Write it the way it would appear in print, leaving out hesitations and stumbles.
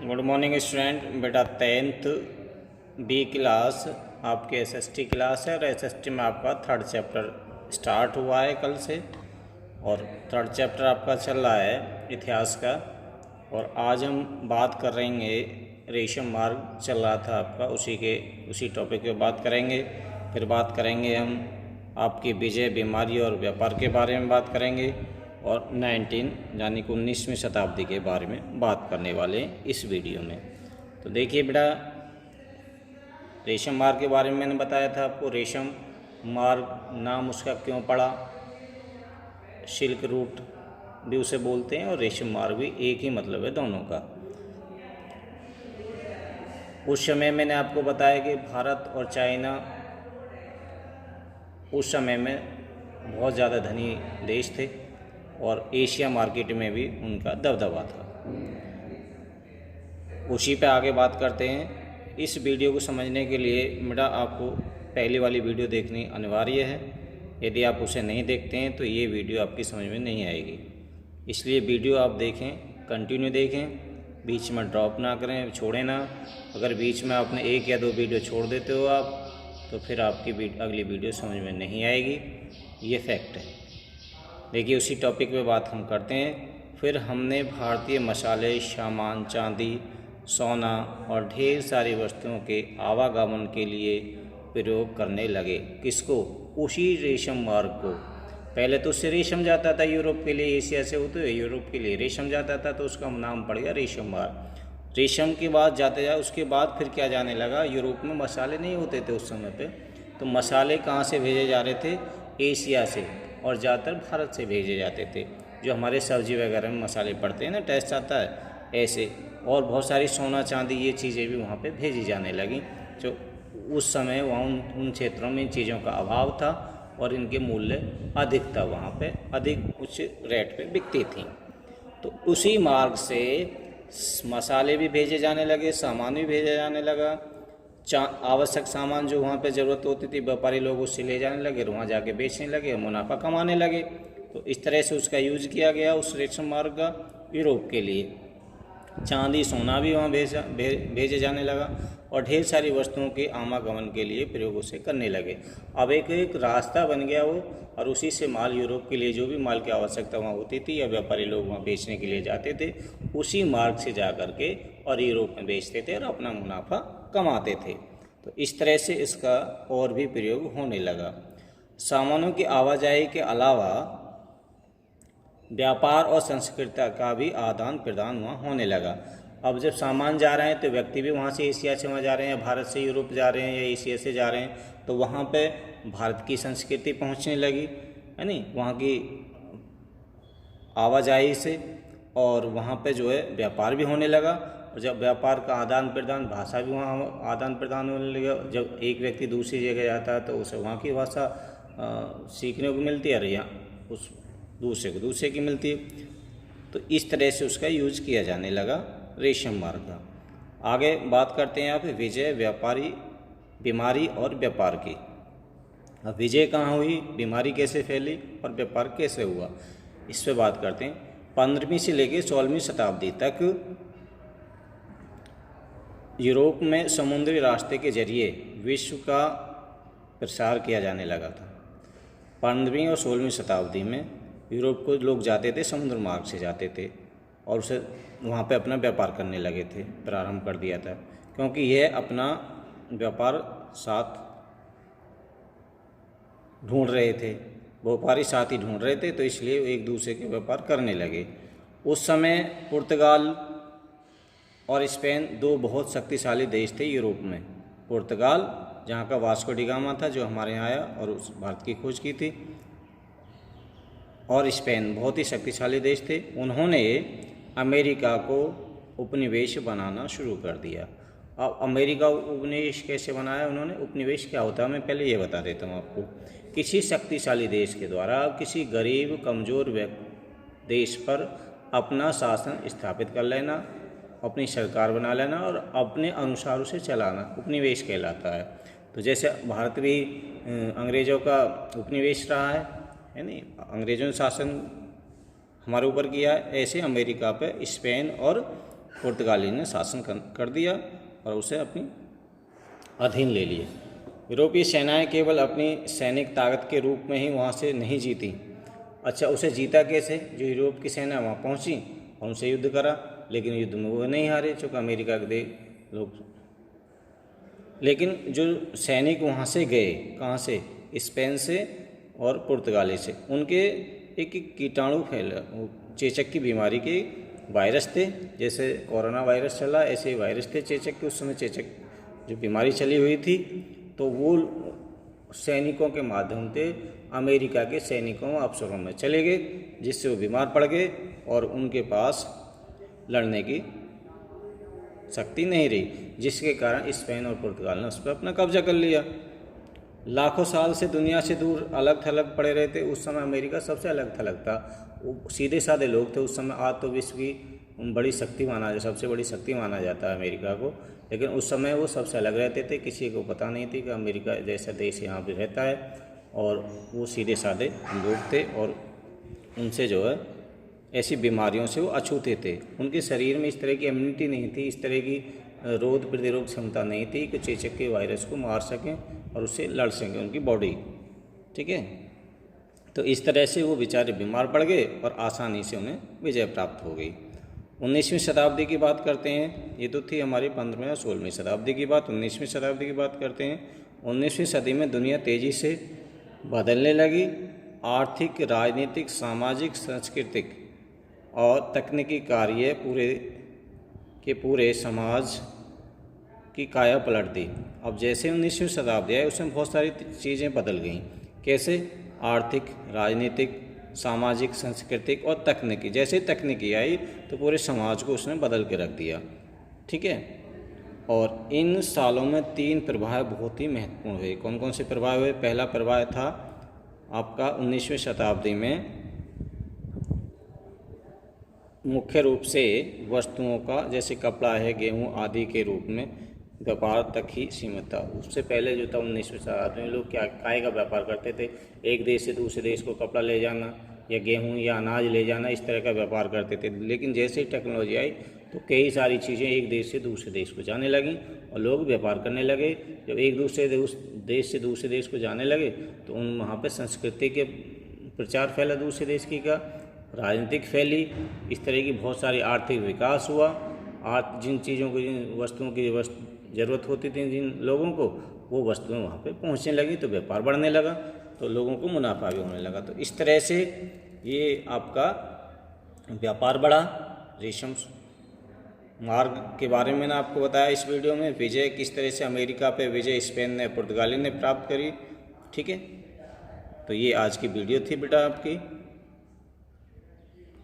Good morning student. बेटा 10th B class आपके SST class है और एसएसटी में आपका 3rd चैप्टर स्टार्ट हुआ है कल से और 3rd चैप्टर आपका चल रहा है इतिहास का। और आज हम बात कर रहेंगे रेशम मार्ग चल रहा था आपका, उसी टॉपिक पे बात करेंगे। फिर बात करेंगे हम आपकी विजय, बीमारी और व्यापार के बारे में बात करेंगे और 19 यानी कि 19वीं शताब्दी के बारे में बात करने वाले हैं इस वीडियो में। तो देखिए बेटा, रेशम मार्ग के बारे में मैंने बताया था आपको। रेशम मार्ग नाम उसका क्यों पड़ा, सिल्क रूट भी उसे बोलते हैं और रेशम मार्ग भी एक ही मतलब है दोनों का। उस समय मैंने आपको बताया कि भारत और चाइना उस समय में बहुत ज़्यादा धनी देश थे और एशिया मार्केट में भी उनका दबदबा था। उसी पे आगे बात करते हैं। इस वीडियो को समझने के लिए बेटा आपको पहली वाली वीडियो देखनी अनिवार्य है। यदि आप उसे नहीं देखते हैं तो ये वीडियो आपकी समझ में नहीं आएगी। इसलिए वीडियो आप देखें, कंटिन्यू देखें, बीच में ड्रॉप ना करें, छोड़ें ना। अगर बीच में आपने 1 या 2 वीडियो छोड़ देते हो आप, तो फिर आपकी अगली वीडियो समझ में नहीं आएगी। ये फैक्ट है। देखिए, उसी टॉपिक पे बात हम करते हैं। फिर हमने भारतीय मसाले, सामान, चांदी, सोना और ढेर सारी वस्तुओं के आवागमन के लिए प्रयोग करने लगे। किसको? उसी रेशम मार्ग को। पहले तो उससे रेशम जाता था यूरोप के लिए, एशिया से होते हुए यूरोप के लिए रेशम जाता था, तो उसका नाम पड़ गया रेशम मार्ग। रेशम के बाद जाते जाए उसके बाद फिर क्या जाने लगा, यूरोप में मसाले नहीं होते थे उस समय पे, तो मसाले कहाँ से भेजे जा रहे थे? एशिया से, और ज़्यादातर भारत से भेजे जाते थे। जो हमारे सब्जी वगैरह में मसाले पड़ते हैं ना, टेस्ट आता है ऐसे। और बहुत सारी सोना चांदी ये चीज़ें भी वहाँ पे भेजी जाने लगी। जो उस समय वहाँ उन क्षेत्रों में इन चीज़ों का अभाव था और इनके मूल्य अधिक था, वहाँ पे अधिक उच्च रेट पे बिकती थी। तो उसी मार्ग से मसाले भी भेजे जाने लगे, सामान भी भेजा जाने लगा। आवश्यक सामान जो वहाँ पे ज़रूरत होती थी, व्यापारी लोग उससे ले जाने लगे, वहाँ जाके बेचने लगे, मुनाफा कमाने लगे। तो इस तरह से उसका यूज किया गया उस रेशम मार्ग का यूरोप के लिए। चांदी, सोना भी वहाँ भेजे जाने लगा और ढेर सारी वस्तुओं के आवागमन के लिए प्रयोग उसे करने लगे। अब एक रास्ता बन गया वो, और उसी से माल यूरोप के लिए जो भी माल की आवश्यकता वहाँ होती थी या व्यापारी लोग वहाँ बेचने के लिए जाते थे, उसी मार्ग से जा कर के और यूरोप में बेचते थे और अपना मुनाफा कमाते थे। तो इस तरह से इसका और भी प्रयोग होने लगा। सामानों की आवाजाही के अलावा व्यापार और संस्कृति का भी आदान प्रदान वहाँ होने लगा। अब जब सामान जा रहे हैं तो व्यक्ति भी वहाँ से एशिया से वहाँ जा रहे हैं, भारत से यूरोप जा रहे हैं या एशिया से जा रहे हैं, तो वहाँ पे भारत की संस्कृति पहुँचने लगी, है नहीं, वहाँ की आवाजाही से। और वहाँ पे जो है व्यापार भी होने लगा। और जब व्यापार का आदान प्रदान, भाषा भी वहाँ आदान प्रदान होने लगा। जब एक व्यक्ति दूसरी जगह जाता है तो उसे वहाँ की भाषा सीखने को मिलती है और यहाँ उस दूसरे की मिलती है। तो इस तरह से उसका यूज किया जाने लगा रेशम मार्ग का। आगे बात करते हैं यहाँ पे विजय, व्यापारी, बीमारी और व्यापार की। अब विजय कहाँ हुई, बीमारी कैसे फैली और व्यापार कैसे हुआ, इस पर बात करते हैं। 15वीं से लेकर 16वीं शताब्दी तक यूरोप में समुद्री रास्ते के जरिए विश्व का प्रसार किया जाने लगा था। 15वीं और 16वीं शताब्दी में यूरोप को लोग जाते थे, समुद्र मार्ग से जाते थे और उसे वहाँ पे अपना व्यापार करने लगे थे, प्रारंभ कर दिया था, क्योंकि यह अपना व्यापार साथ ढूंढ रहे थे, व्यापारी साथ ही ढूंढ रहे थे, तो इसलिए एक दूसरे के व्यापार करने लगे। उस समय पुर्तगाल और स्पेन 2 बहुत शक्तिशाली देश थे यूरोप में। पुर्तगाल, जहाँ का वास्को डी गामा था, जो हमारे यहाँ आया और उस भारत की खोज की थी, और स्पेन बहुत ही शक्तिशाली देश थे। उन्होंने अमेरिका को उपनिवेश बनाना शुरू कर दिया। अब अमेरिका उपनिवेश कैसे बनाया उन्होंने? उपनिवेश क्या होता है मैं पहले ये बता देता हूँ आपको। किसी शक्तिशाली देश के द्वारा किसी गरीब कमज़ोर देश पर अपना शासन स्थापित कर लेना, अपनी सरकार बना लेना और अपने अनुसार उसे चलाना उपनिवेश कहलाता है। तो जैसे भारत भी अंग्रेज़ों का उपनिवेश रहा है नहीं, अंग्रेज़ों ने शासन हमारे ऊपर किया है, ऐसे अमेरिका पे स्पेन और पुर्तगाली ने शासन कर दिया और उसे अपनी अधीन ले लिए। यूरोपीय सेनाएं केवल अपनी सैनिक ताकत के रूप में ही वहाँ से नहीं जीती। अच्छा, उसे जीता कैसे? जो यूरोप की सेना वहाँ पहुँची और उनसे युद्ध करा, लेकिन युद्ध में वो नहीं हारे चूँकि अमेरिका के लोग। लेकिन जो सैनिक वहाँ से गए, कहाँ से? स्पेन से और पुर्तगाली से, उनके एक कीटाणु फैला, चेचक की बीमारी के वायरस थे। जैसे कोरोना वायरस चला, ऐसे वायरस थे चेचक के। उस समय चेचक जो बीमारी चली हुई थी, तो वो सैनिकों के माध्यम से अमेरिका के सैनिकों अफसरों में चले गए, जिससे वो बीमार पड़ गए और उनके पास लड़ने की शक्ति नहीं रही, जिसके कारण स्पेन और पुर्तगाल ने उस पर अपना कब्जा कर लिया। लाखों साल से दुनिया से दूर अलग थलग पड़े रहते। उस समय अमेरिका सबसे अलग थलग था। वो सीधे साधे लोग थे उस समय। आज तो विश्व की बड़ी शक्ति सबसे बड़ी शक्ति माना जाता है अमेरिका को, लेकिन उस समय वो सबसे अलग रहते थे। किसी को पता नहीं थी कि अमेरिका जैसा देश यहाँ पे रहता है, और वो सीधे साधे लोग थे और उनसे जो है ऐसी बीमारियों से वो अछूते थे। उनके शरीर में इस तरह की इम्यूनिटी नहीं थी, इस तरह की रोग प्रतिरोध क्षमता नहीं थी कि चेचक के वायरस को मार सकें और उससे लड़ सकें उनकी बॉडी। ठीक है, तो इस तरह से वो बेचारे बीमार पड़ गए और आसानी से उन्हें विजय प्राप्त हो गई। 19वीं शताब्दी की बात करते हैं। ये तो थी हमारी 15वीं और 16वीं शताब्दी की बात। 19वीं शताब्दी की बात करते हैं। 19वीं सदी में दुनिया तेज़ी से बदलने लगी। आर्थिक, राजनीतिक, सामाजिक, सांस्कृतिक और तकनीकी कार्य पूरे समाज की काया पलट दी। अब जैसे 19वीं शताब्दी आई, उसमें बहुत सारी चीज़ें बदल गईं। कैसे? आर्थिक, राजनीतिक, सामाजिक, सांस्कृतिक और तकनीकी। जैसे तकनीकी आई तो पूरे समाज को उसने बदल के रख दिया। ठीक है, और इन सालों में 3 प्रभाव बहुत ही महत्वपूर्ण हुए। कौन कौन से प्रभाव हुए? पहला प्रभाव था आपका 19वीं शताब्दी में मुख्य रूप से वस्तुओं का, जैसे कपड़ा है, गेहूं आदि के रूप में व्यापार तक ही सीमित था। उससे पहले जो था 19वीं शताब्दी में लोग काय का व्यापार करते थे? एक देश से दूसरे देश को कपड़ा ले जाना या गेहूं या अनाज ले जाना, इस तरह का व्यापार करते थे। लेकिन जैसे ही टेक्नोलॉजी आई तो कई सारी चीज़ें एक देश से दूसरे देश को जाने लगीं और लोग व्यापार करने लगे। जब एक दूसरे देश से दूसरे देश को जाने लगे तो वहाँ पर संस्कृति के प्रचार फैला, दूसरे देश की का राजनीतिक फैली। इस तरह की बहुत सारी आर्थिक विकास हुआ। जिन चीज़ों को, जिन वस्तुओं की ज़रूरत होती थी जिन लोगों को, वो वस्तुएं वहाँ पे पहुँचने लगी, तो व्यापार बढ़ने लगा, तो लोगों को मुनाफा भी होने लगा। तो इस तरह से ये आपका व्यापार बढ़ा। रेशम मार्ग के बारे में मैंने आपको बताया इस वीडियो में। विजय किस तरह से अमेरिका पे विजय स्पेन ने, पुर्तगाली ने प्राप्त करी। ठीक है, तो ये आज की वीडियो थी बेटा आपकी।